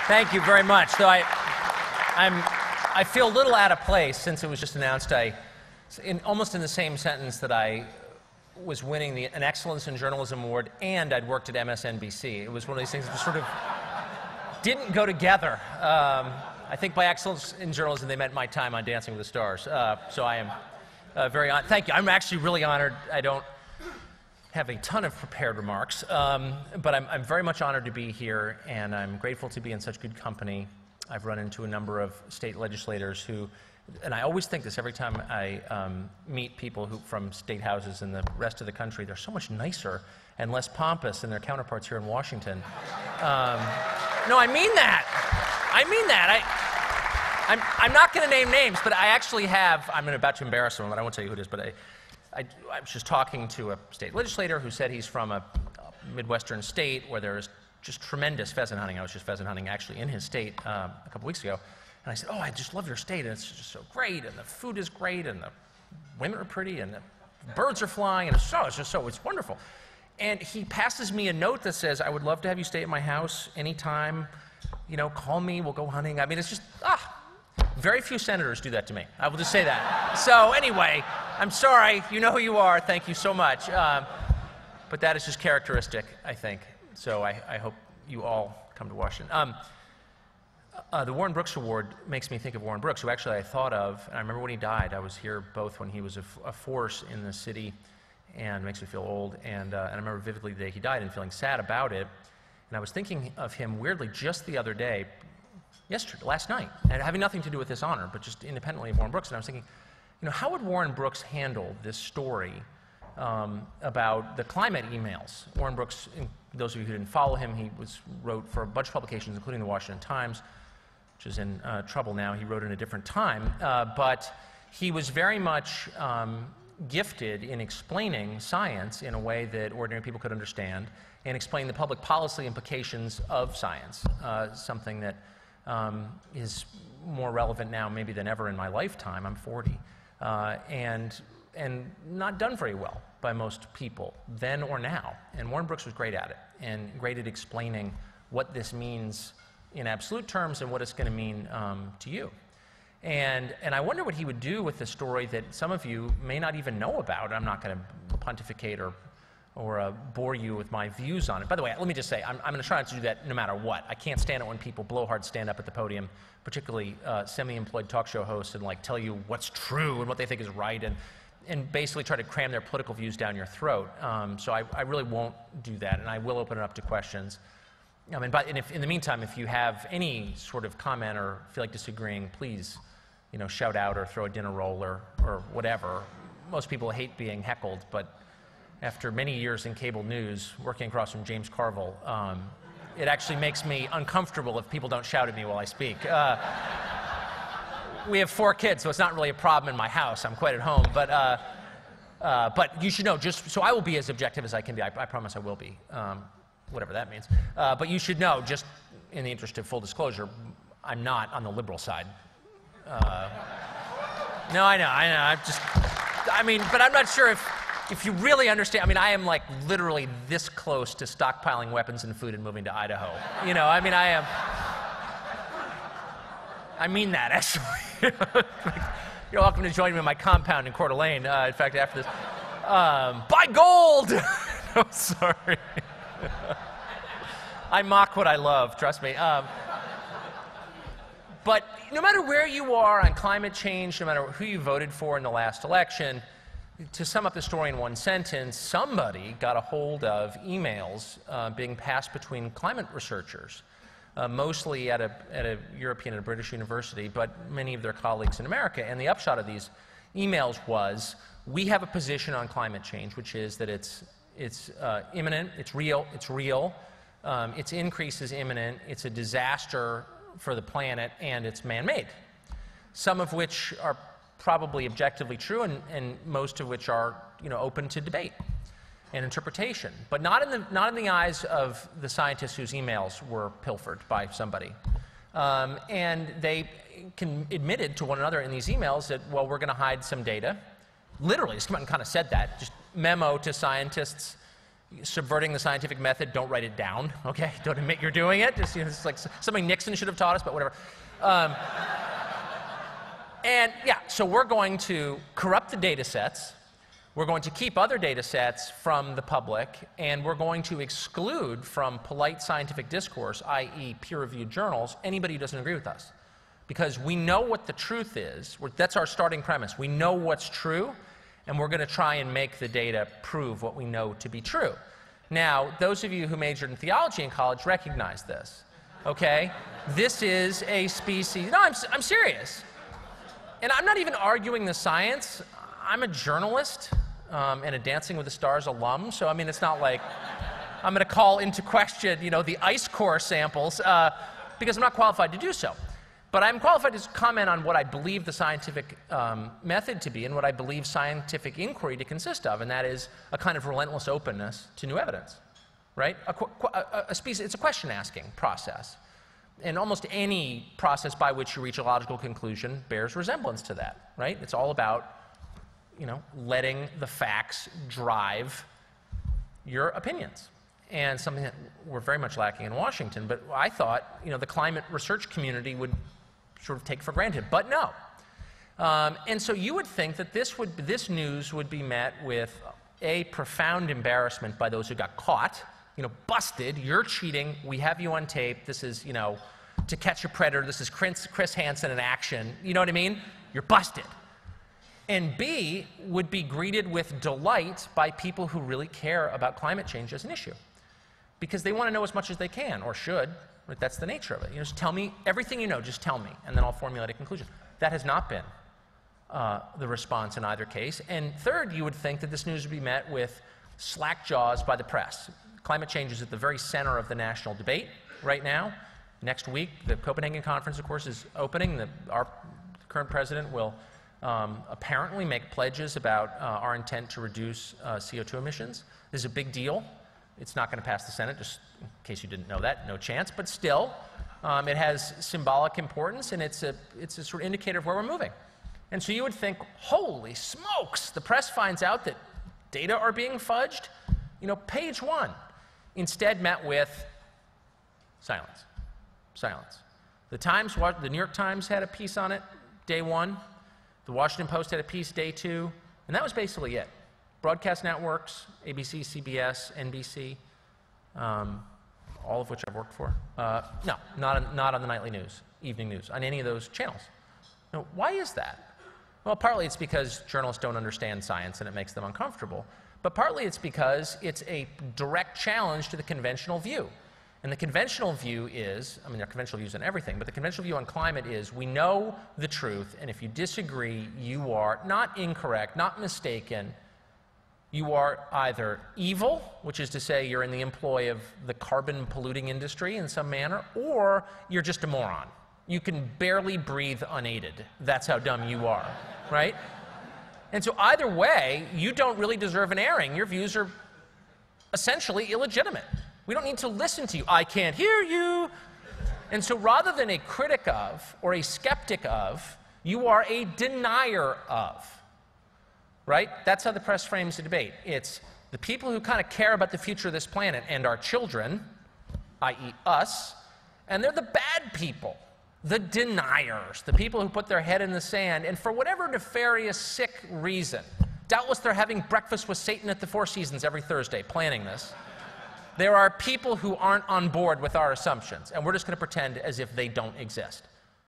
Thank you very much. Though I feel a little out of place since it was just announced. Almost in the same sentence that I was winning an Excellence in Journalism Award and I'd worked at MSNBC. It was one of these things that just sort of didn't go together. I think by excellence in journalism they meant my time on Dancing with the Stars. So I am very honored. Thank you. I'm actually really honored. I don't have a ton of prepared remarks, but I'm very much honored to be here, and I'm grateful to be in such good company. I've run into a number of state legislators who, and I always think this every time I meet people from state houses in the rest of the country, they're so much nicer and less pompous than their counterparts here in Washington. No, I mean that. I mean that. I'm not going to name names, but I actually have, I'm about to embarrass someone, but I won't tell you who it is, but I was just talking to a state legislator who said he's from a Midwestern state where there's just tremendous pheasant hunting. I was just pheasant hunting actually in his state a couple weeks ago. And I said, oh, I just love your state, and it's just so great, and the food is great, and the women are pretty, and the birds are flying, and it's wonderful. And he passes me a note that says, I would love to have you stay at my house anytime, you know, call me, we'll go hunting. I mean, it's just, very few senators do that to me. I will just say that. So anyway, I'm sorry, you know who you are, thank you so much. But that is just characteristic, I think. So I hope you all come to Washington. The Warren Brooks Award makes me think of Warren Brooks, who actually I thought of, and I remember when he died. I was here both when he was a force in the city, and it makes me feel old, and I remember vividly the day he died and feeling sad about it. And I was thinking of him weirdly just the other day, last night, and having nothing to do with this honor, but just independently of Warren Brooks. And I was thinking, you know, how would Warren Brooks handle this story about the climate emails? Warren Brooks, those of you who didn't follow him, he wrote for a bunch of publications, including the Washington Times, which is in trouble now. He wrote in a different time, but he was very much gifted in explaining science in a way that ordinary people could understand and explain the public policy implications of science, something that is more relevant now maybe than ever in my lifetime. I'm 40, and not done very well by most people, then or now. And Warren Brooks was great at it, and great at explaining what this means in absolute terms and what it's going to mean to you. And I wonder what he would do with the story that some of you may not even know about. I'm not going to pontificate or bore you with my views on it. By the way, let me just say, I'm going to try not to do that no matter what. I can't stand it when people blowhard stand up at the podium, particularly semi-employed talk show hosts, and like tell you what's true and what they think is right, and basically try to cram their political views down your throat. So I really won't do that, and I will open it up to questions. And if, in the meantime, if you have any sort of comment or feel like disagreeing, please, you know, shout out or throw a dinner roll or whatever. Most people hate being heckled, but after many years in cable news, working across from James Carville, it actually makes me uncomfortable if people don't shout at me while I speak. We have 4 kids, so it's not really a problem in my house. I'm quite at home, but you should know, just so I will be as objective as I can be. I promise I will be, whatever that means. But you should know, just in the interest of full disclosure, I'm not on the liberal side. No, I know. But I'm not sure if you really understand. I mean, I am like literally this close to stockpiling weapons and food and moving to Idaho. You know, I mean, I mean that, actually. You're welcome to join me in my compound in Coeur d'Alene. In fact, after this. Buy gold! No, sorry. I mock what I love, trust me. But no matter where you are on climate change, no matter who you voted for in the last election, to sum up the story in one sentence, somebody got a hold of emails being passed between climate researchers, mostly at a European and a British university, but many of their colleagues in America. And the upshot of these emails was, we have a position on climate change, which is that it's imminent, it's real, its increase is imminent, it's a disaster for the planet, and it's man-made. Some of which are probably objectively true, and most of which are, you know, open to debate and interpretation, but not in the eyes of the scientists whose emails were pilfered by somebody. And they admitted to one another in these emails that, well, we're going to hide some data. Literally, just come out and kind of said that. Just memo to scientists subverting the scientific method, don't write it down, okay? Don't admit you're doing it. Just, it's like something Nixon should have taught us, but whatever. And yeah, so we're going to corrupt the data sets. We're going to keep other data sets from the public, and we're going to exclude from polite scientific discourse, i.e. peer-reviewed journals, anybody who doesn't agree with us. Because we know what the truth is. That's our starting premise. We know what's true, and we're going to try and make the data prove what we know to be true. Now, those of you who majored in theology in college recognize this, okay? This is a species. No, I'm serious. And I'm not even arguing the science. I'm a journalist and a Dancing with the Stars alum, so I mean, it's not like I'm going to call into question, you know, the ice core samples because I'm not qualified to do so. But I'm qualified to comment on what I believe the scientific method to be and what I believe scientific inquiry to consist of, and that is a kind of relentless openness to new evidence, right? It's a question-asking process. And almost any process by which you reach a logical conclusion bears resemblance to that, right? It's all about, you know, letting the facts drive your opinions. And something that we're very much lacking in Washington, but I thought, you know, the climate research community would sort of take for granted, but no. And so you would think that this news would be met with a profound embarrassment by those who got caught, you know, busted, you're cheating, we have you on tape, this is, you know, To Catch a Predator, this is Chris Hansen in action, you know what I mean? You're busted. And B, would be greeted with delight by people who really care about climate change as an issue. Because they want to know as much as they can, or should, but that's the nature of it. You know, just tell me everything you know, just tell me, and then I'll formulate a conclusion. That has not been the response in either case. And third, you would think that this news would be met with slack jaws by the press. Climate change is at the very center of the national debate right now. Next week, the Copenhagen Conference, of course, is opening. Our current president will apparently make pledges about our intent to reduce CO2 emissions. This is a big deal. It's not going to pass the Senate, just in case you didn't know that, no chance. But still, it has symbolic importance, and it's a sort of indicator of where we're moving. And so you would think, holy smokes, the press finds out that data are being fudged. You know, page one. Instead met with silence. Silence. The New York Times had a piece on it day one. The Washington Post had a piece day two. And that was basically it. Broadcast networks, ABC, CBS, NBC, all of which I've worked for. No, not on the nightly news, evening news, on any of those channels. Now, why is that? Well, partly it's because journalists don't understand science and it makes them uncomfortable. But partly it's because it's a direct challenge to the conventional view. And the conventional view is, I mean, there are conventional views on everything, but the conventional view on climate is we know the truth, and if you disagree, you are not incorrect, not mistaken. You are either evil, which is to say you're in the employ of the carbon polluting industry in some manner, or you're just a moron. You can barely breathe unaided. That's how dumb you are, right? And so either way, you don't really deserve an airing. Your views are essentially illegitimate. We don't need to listen to you. I can't hear you. And so rather than a critic of or a skeptic of, you are a denier of. Right? That's how the press frames the debate. It's the people who kind of care about the future of this planet and our children, i.e. us, and they're the bad people, the deniers, the people who put their head in the sand, and for whatever nefarious, sick reason, doubtless they're having breakfast with Satan at the Four Seasons every Thursday, planning this. There are people who aren't on board with our assumptions, and we're just going to pretend as if they don't exist.